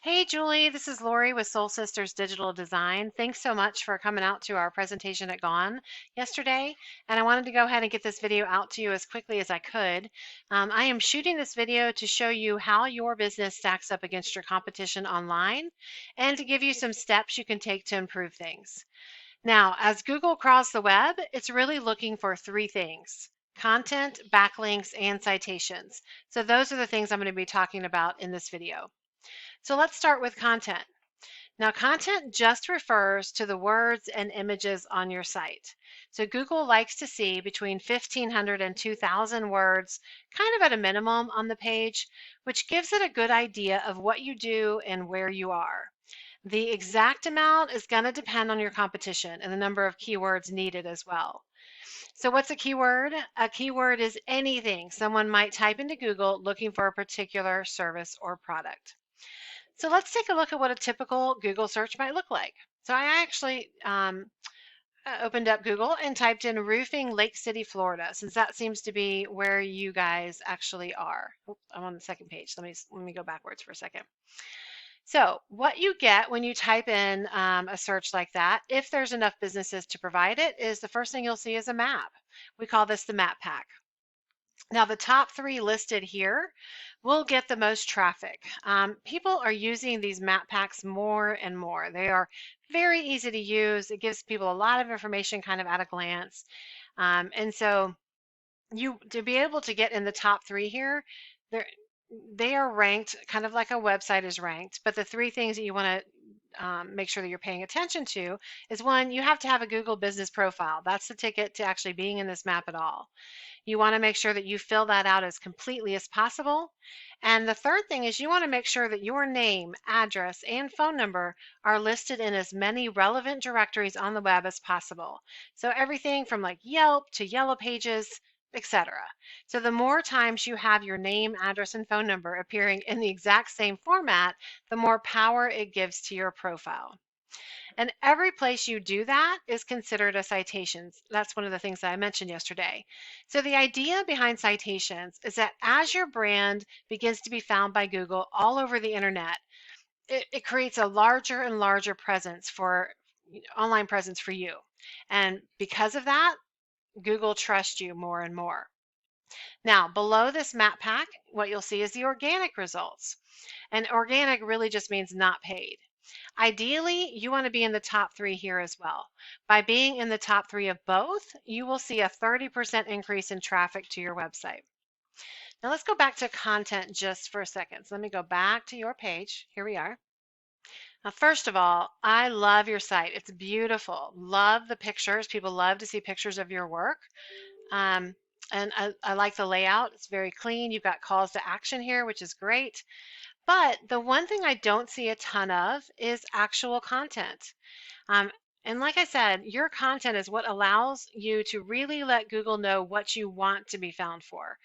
Hey Julie, this is Lori with Soul Sisters Digital Design. Thanks so much for coming out to our presentation at Gone yesterday. And I wanted to go ahead and get this video out to you as quickly as I could. I am shooting this video to show you how your business stacks up against your competition online and to give you some steps you can take to improve things. Now, as Google crawls the web, it's really looking for three things: content, backlinks, and citations. So those are the things I'm going to be talking about in this video. So let's start with content. Now, content just refers to the words and images on your site. So Google likes to see between 1,500 and 2,000 words, kind of at a minimum on the page, which gives it a good idea of what you do and where you are. The exact amount is going to depend on your competition and the number of keywords needed as well. So what's a keyword? A keyword is anything someone might type into Google looking for a particular service or product. So let's take a look at what a typical Google search might look like. So I actually opened up Google and typed in roofing Lake City, Florida, since that seems to be where you guys actually are. Oops, I'm on the second page. Let me go backwards for a second. So what you get when you type in a search like that, if there's enough businesses to provide it, is the first thing you'll see is a map. We call this the map pack. Now, the top three listed here will get the most traffic. People are using these map packs more and more. They are very easy to use. It gives people a lot of information kind of at a glance. And so you to be able to get in the top three here, they are ranked kind of like a website is ranked. But the three things that you want to make sure that you're paying attention to is one, you have to have a Google business profile. That's the ticket to actually being in this map at all. You want to make sure that you fill that out as completely as possible. And the third thing is you want to make sure that your name, address, and phone number are listed in as many relevant directories on the web as possible. So everything from like Yelp to Yellow Pages, etc. So the more times you have your name, address, and phone number appearing in the exact same format, the more power it gives to your profile. And every place you do that is considered a citation. That's one of the things that I mentioned yesterday. So the idea behind citations is that as your brand begins to be found by Google all over the internet, it creates a larger and larger presence for online presence for you. And because of that, Google trusts you more and more. Now, below this map pack, what you'll see is the organic results. And organic really just means not paid. Ideally, you want to be in the top three here as well. By being in the top three of both, you will see a 30% increase in traffic to your website. Now let's go back to content just for a second. So let me go back to your page. Here we are. Now, first of all, I love your site. It's beautiful. Love the pictures. People love to see pictures of your work. Um, and I like the layout. It's very clean. You've got calls to action here, which is great. But the one thing I don't see a ton of is actual content. Um, and like I said, your content is what allows you to really let Google know what you want to be found for.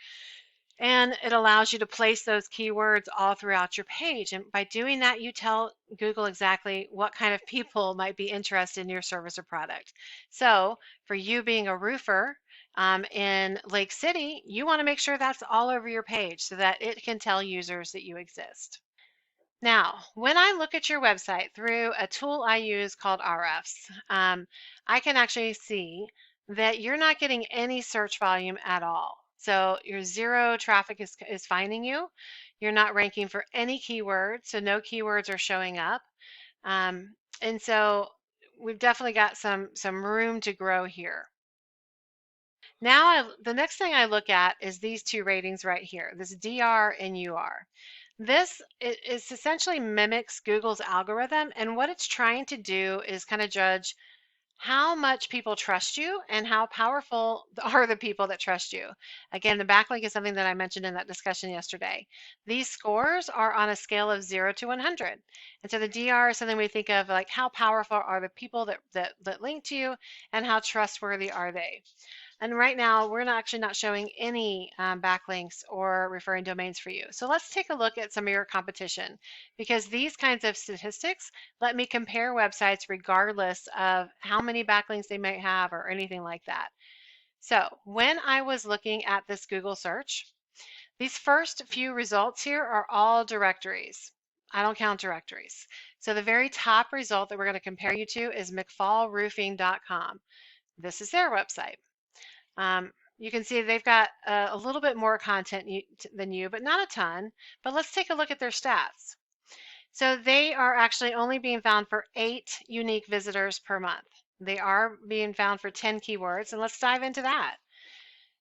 And it allows you to place those keywords all throughout your page. And by doing that, you tell Google exactly what kind of people might be interested in your service or product. So for you being a roofer in Lake City, you want to make sure that's all over your page so that it can tell users that you exist. Now, when I look at your website through a tool I use called RFs, I can actually see that you're not getting any search volume at all. So your zero traffic is finding you. You're not ranking for any keywords, so no keywords are showing up. And so we've definitely got some room to grow here. Now, the next thing I look at is these two ratings right here, this DR and UR. This is essentially mimics Google's algorithm, and what it's trying to do is kind of judge how much people trust you and how powerful are the people that trust you. Again, the backlink is something that I mentioned in that discussion yesterday. These scores are on a scale of 0 to 100. And so the DR is something we think of like how powerful are the people that link to you and how trustworthy are they. And right now, we're actually not showing any backlinks or referring domains for you. So let's take a look at some of your competition, because these kinds of statistics let me compare websites regardless of how many backlinks they might have or anything like that. So when I was looking at this Google search, these first few results here are all directories. I don't count directories. So the very top result that we're going to compare you to is mcfallroofing.com. This is their website. You can see they've got a little bit more content than you, but not a ton. But let's take a look at their stats. So they are actually only being found for 8 unique visitors per month. They are being found for 10 keywords, and let's dive into that.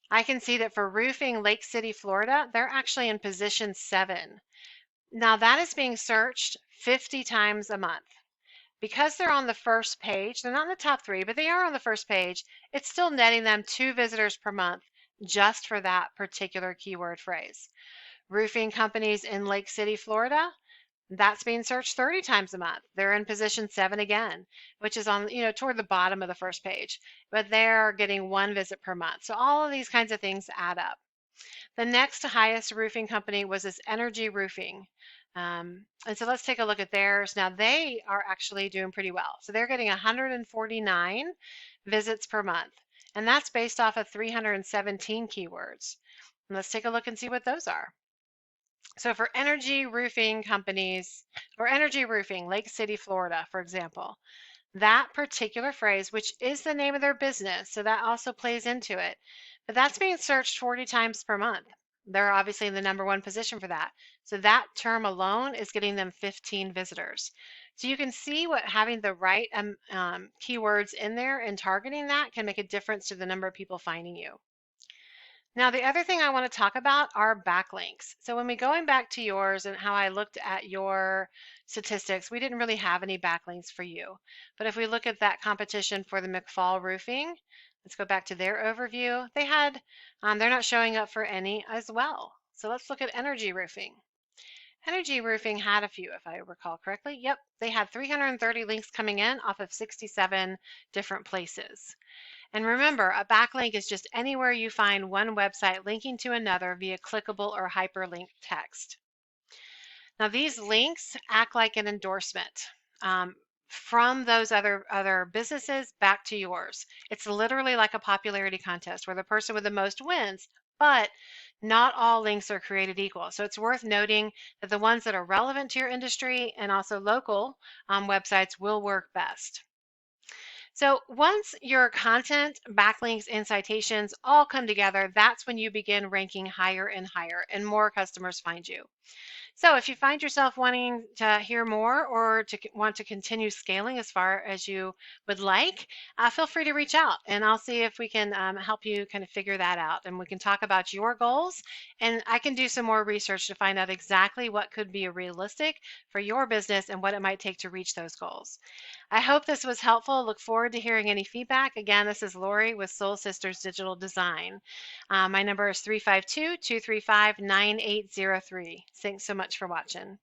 I can see that for roofing Lake City, Florida, they're actually in position 7. Now that is being searched 50 times a month. Because they're on the first page, they're not in the top 3, but they are on the first page, it's still netting them 2 visitors per month just for that particular keyword phrase. Roofing companies in Lake City, Florida, that's being searched 30 times a month. They're in position 7 again, which is on, toward the bottom of the first page, but they're getting 1 visit per month. So all of these kinds of things add up. The next highest roofing company was this Energy Roofing. And so let's take a look at theirs. Now they are actually doing pretty well. So they're getting 149 visits per month, and that's based off of 317 keywords. And let's take a look and see what those are. So for energy roofing companies, or energy roofing, Lake City, Florida, for example, that particular phrase, which is the name of their business, so that also plays into it, but that's being searched 40 times per month. They're obviously in the #1 position for that. So that term alone is getting them 15 visitors. So you can see what having the right keywords in there and targeting that can make a difference to the number of people finding you. Now, the other thing I want to talk about are backlinks. So when we going back to yours and how I looked at your statistics, we didn't really have any backlinks for you. But if we look at that competition for the McFall Roofing, let's go back to their overview. They had, they're not showing up for any as well. So let's look at Energy Roofing. Energy Roofing had a few, if I recall correctly. Yep, they had 330 links coming in off of 67 different places. And remember, a backlink is just anywhere you find one website linking to another via clickable or hyperlinked text. Now, these links act like an endorsement from those other businesses back to yours. It's literally like a popularity contest where the person with the most wins, but not all links are created equal. So it's worth noting that the ones that are relevant to your industry and also local websites will work best. So once your content, backlinks, and citations all come together, that's when you begin ranking higher and higher and more customers find you. So if you find yourself wanting to hear more or to want to continue scaling as far as you would like, feel free to reach out and I'll see if we can help you kind of figure that out. And we can talk about your goals, and I can do some more research to find out exactly what could be realistic for your business and what it might take to reach those goals. I hope this was helpful. Look forward to hearing any feedback. Again, this is Lori with Soul Sisters Digital Design. My number is 352-235-9803. Thanks so much for watching.